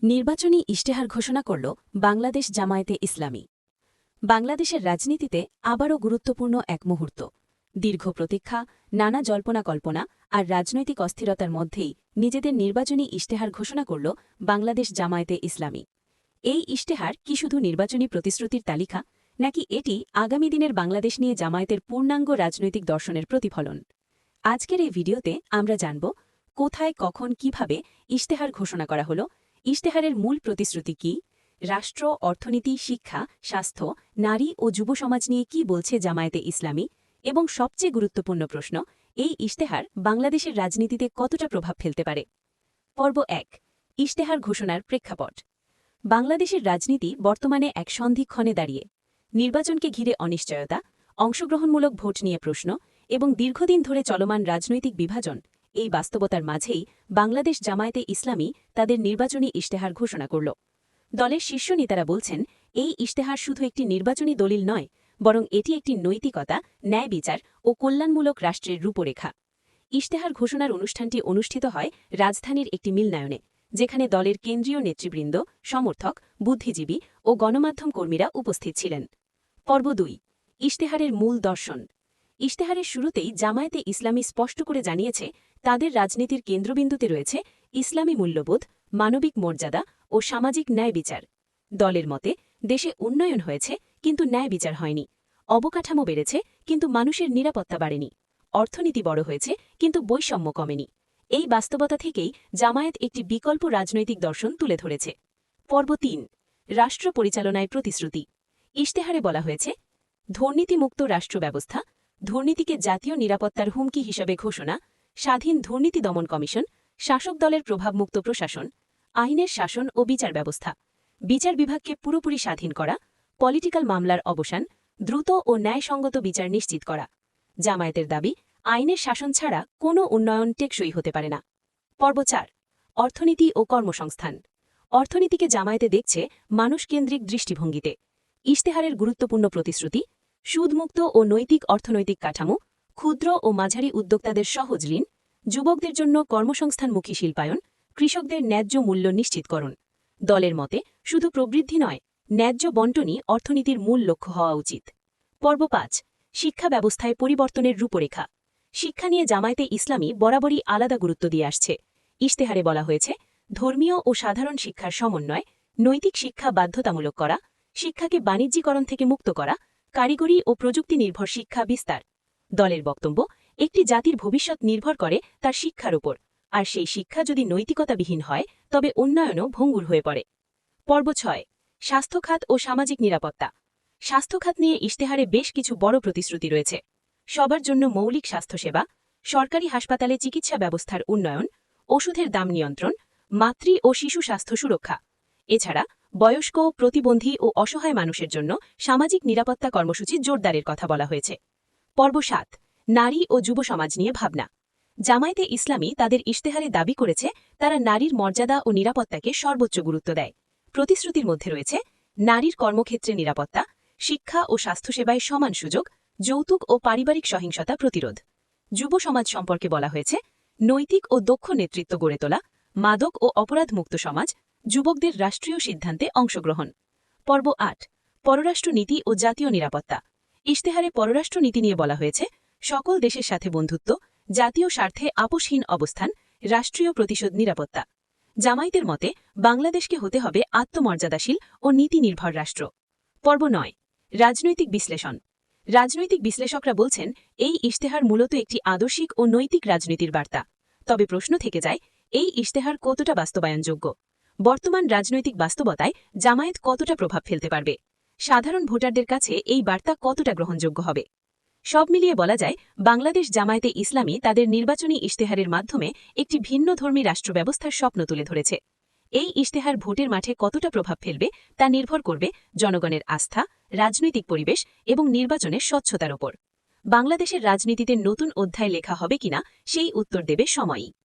নির্বাচনী ইশতেহার ঘোষণা করল বাংলাদেশ জামায়াতে ইসলামী। বাংলাদেশের রাজনীতিতে আবারও গুরুত্বপূর্ণ এক মুহূর্ত। দীর্ঘ প্রতীক্ষা, নানা জল্পনা-কল্পনা আর রাজনৈতিক অস্থিরতার মধ্যেই নিজেদের নির্বাচনী ইশতেহার ঘোষণা করল বাংলাদেশ জামায়াতে ইসলামী। এই ইশতেহার কি শুধু নির্বাচনী প্রতিশ্রুতির তালিকা, নাকি এটি আগামী দিনের বাংলাদেশ নিয়ে জামায়াতের পূর্ণাঙ্গ রাজনৈতিক দর্শনের প্রতিফলন? আজকের এই ভিডিওতে আমরা জানব কোথায়, কখন, কিভাবে ইশতেহার ঘোষণা করা হল, ইশতেহারের মূল প্রতিশ্রুতি কি, রাষ্ট্র, অর্থনীতি, শিক্ষা, স্বাস্থ্য, নারী ও যুব সমাজ নিয়ে কি বলছে জামায়াতে ইসলামী, এবং সবচেয়ে গুরুত্বপূর্ণ প্রশ্ন, এই ইশতেহার বাংলাদেশের রাজনীতিতে কতটা প্রভাব ফেলতে পারে। পর্ব ১। ইশতেহার ঘোষণার প্রেক্ষাপট। বাংলাদেশের রাজনীতি বর্তমানে এক সন্ধিক্ষণে দাঁড়িয়ে। নির্বাচনকে ঘিরে অনিশ্চয়তা, অংশগ্রহণমূলক ভোট নিয়ে প্রশ্ন এবং দীর্ঘদিন ধরে চলমান রাজনৈতিক বিভাজন, এই বাস্তবতার মাঝেই বাংলাদেশ জামায়াতে ইসলামী তাদের নির্বাচনী ইশতেহার ঘোষণা করল। দলের শীর্ষ নেতারা বলছেন, এই ইশতেহার শুধু একটি নির্বাচনী দলিল নয়, বরং এটি একটি নৈতিকতা, ন্যায় বিচার ও কল্যাণমূলক রাষ্ট্রের রূপরেখা। ইশতেহার ঘোষণার অনুষ্ঠানটি অনুষ্ঠিত হয় রাজধানীর একটি মিলনায়নে, যেখানে দলের কেন্দ্রীয় নেতৃবৃন্দ, সমর্থক, বুদ্ধিজীবী ও গণমাধ্যম কর্মীরা উপস্থিত ছিলেন। পর্ব ২। ইশতেহারের মূল দর্শন। ইশতেহারের শুরুতেই জামায়াতে ইসলামী স্পষ্ট করে জানিয়েছে, তাদের রাজনীতির কেন্দ্রবিন্দুতে রয়েছে ইসলামী মূল্যবোধ, মানবিক মর্যাদা ও সামাজিক ন্যায় বিচার। দলের মতে, দেশে উন্নয়ন হয়েছে কিন্তু ন্যায় বিচার হয়নি, অবকাঠামো বেড়েছে কিন্তু মানুষের নিরাপত্তা বাড়েনি, অর্থনীতি বড় হয়েছে কিন্তু বৈষম্য কমেনি। এই বাস্তবতা থেকেই জামায়াত একটি বিকল্প রাজনৈতিক দর্শন তুলে ধরেছে। পর্ব ৩। রাষ্ট্র পরিচালনায় প্রতিশ্রুতি। ইশতেহারে বলা হয়েছে, দুর্নীতিমুক্ত রাষ্ট্র ব্যবস্থা, দুর্নীতিকে জাতীয় নিরাপত্তার হুমকি হিসেবে ঘোষণা, স্বাধীন দুর্নীতি দমন কমিশন, শাসক দলের প্রভাবমুক্ত প্রশাসন, আইনের শাসন ও বিচার ব্যবস্থা, বিচার বিভাগকে পুরোপুরি স্বাধীন করা, পলিটিক্যাল মামলার অবসান, দ্রুত ও ন্যায়সঙ্গত বিচার নিশ্চিত করা। জামায়াতের দাবি, আইনের শাসন ছাড়া কোনো উন্নয়ন টেকসই হতে পারে না। পর্ব ৪। অর্থনীতি ও কর্মসংস্থান। অর্থনীতিকে জামায়াতে দেখছে মানুষকেন্দ্রিক দৃষ্টিভঙ্গিতে। ইশতেহারের গুরুত্বপূর্ণ প্রতিশ্রুতি, সুদমুক্ত ও নৈতিক অর্থনৈতিক কাঠামো, ক্ষুদ্র ও মাঝারি উদ্যোক্তাদের সহজ ঋণ, যুবকদের জন্য কর্মসংস্থানমুখী শিল্পায়ন, কৃষকদের ন্যায্য মূল্য নিশ্চিতকরণ। দলের মতে, শুধু প্রবৃদ্ধি নয়, ন্যায্য বণ্টনই অর্থনীতির মূল লক্ষ্য হওয়া উচিত। পর্ব ৫। শিক্ষা ব্যবস্থায় পরিবর্তনের রূপরেখা। শিক্ষা নিয়ে জামায়াতে ইসলামী বরাবরই আলাদা গুরুত্ব দিয়ে আসছে। ইশতেহারে বলা হয়েছে, ধর্মীয় ও সাধারণ শিক্ষার সমন্বয়, নৈতিক শিক্ষা বাধ্যতামূলক করা, শিক্ষাকে বাণিজ্যিকরণ থেকে মুক্ত করা, কারিগরি ও প্রযুক্তি নির্ভর শিক্ষা বিস্তার। দলের বক্তব্য, একটি জাতির ভবিষ্যৎ নির্ভর করে তার শিক্ষার উপর, আর সেই শিক্ষা যদি নৈতিকতাবিহীন হয় তবে উন্নয়নও ভঙ্গুর হয়ে পড়ে। পর্ব ৬। স্বাস্থ্যখাত ও সামাজিক নিরাপত্তা। স্বাস্থ্যখাত নিয়ে ইশতেহারে বেশ কিছু বড় প্রতিশ্রুতি রয়েছে। সবার জন্য মৌলিক স্বাস্থ্যসেবা, সরকারি হাসপাতালে চিকিৎসা ব্যবস্থার উন্নয়ন, ওষুধের দাম নিয়ন্ত্রণ, মাতৃ ও শিশু স্বাস্থ্য সুরক্ষা। এছাড়া বয়স্ক, প্রতিবন্ধী ও অসহায় মানুষের জন্য সামাজিক নিরাপত্তা কর্মসূচি জোরদারের কথা বলা হয়েছে। পর্ব ৭। নারী ও যুব সমাজ নিয়ে ভাবনা। জামায়াতে ইসলামী তাদের ইশতেহারে দাবি করেছে, তারা নারীর মর্যাদা ও নিরাপত্তাকে সর্বোচ্চ গুরুত্ব দেয়। প্রতিশ্রুতির মধ্যে রয়েছে নারীর কর্মক্ষেত্রে নিরাপত্তা, শিক্ষা ও স্বাস্থ্যসেবায় সমান সুযোগ, যৌতুক ও পারিবারিক সহিংসতা প্রতিরোধ। যুব সমাজ সম্পর্কে বলা হয়েছে, নৈতিক ও দক্ষ নেতৃত্ব গড়ে তোলা, মাদক ও অপরাধমুক্ত সমাজ, যুবকদের রাষ্ট্রীয় সিদ্ধান্তে অংশগ্রহণ। পর্ব ৮। পররাষ্ট্রনীতি ও জাতীয় নিরাপত্তা। ইশতেহারে পররাষ্ট্রনীতি নিয়ে বলা হয়েছে, সকল দেশের সাথে বন্ধুত্ব, জাতীয় স্বার্থে আপোষহীন অবস্থান, রাষ্ট্রীয় প্রতিশোধ নিরাপত্তা। জামায়াতের মতে, বাংলাদেশকে হতে হবে আত্মমর্যাদাশীল ও নীতিনির্ভর রাষ্ট্র। পর্ব ৯। রাজনৈতিক বিশ্লেষণ। রাজনৈতিক বিশ্লেষকরা বলছেন, এই ইশতেহার মূলত একটি আদর্শিক ও নৈতিক রাজনীতির বার্তা। তবে প্রশ্ন থেকে যায়, এই ইশতেহার কতটা বাস্তবায়নযোগ্য? বর্তমান রাজনৈতিক বাস্তবতায় জামায়াত কতটা প্রভাব ফেলতে পারবে? সাধারণ ভোটারদের কাছে এই বার্তা কতটা গ্রহণযোগ্য হবে? সব মিলিয়ে বলা যায়, বাংলাদেশ জামায়াতে ইসলামী তাদের নির্বাচনী ইশতেহারের মাধ্যমে একটি ভিন্নধর্মী রাষ্ট্র ব্যবস্থার স্বপ্ন তুলে ধরেছে। এই ইশতেহার ভোটের মাঠে কতটা প্রভাব ফেলবে তা নির্ভর করবে জনগণের আস্থা, রাজনৈতিক পরিবেশ এবং নির্বাচনের স্বচ্ছতার ওপর। বাংলাদেশের রাজনীতিতে নতুন অধ্যায় লেখা হবে কিনা সেই উত্তর দেবে সময়ই।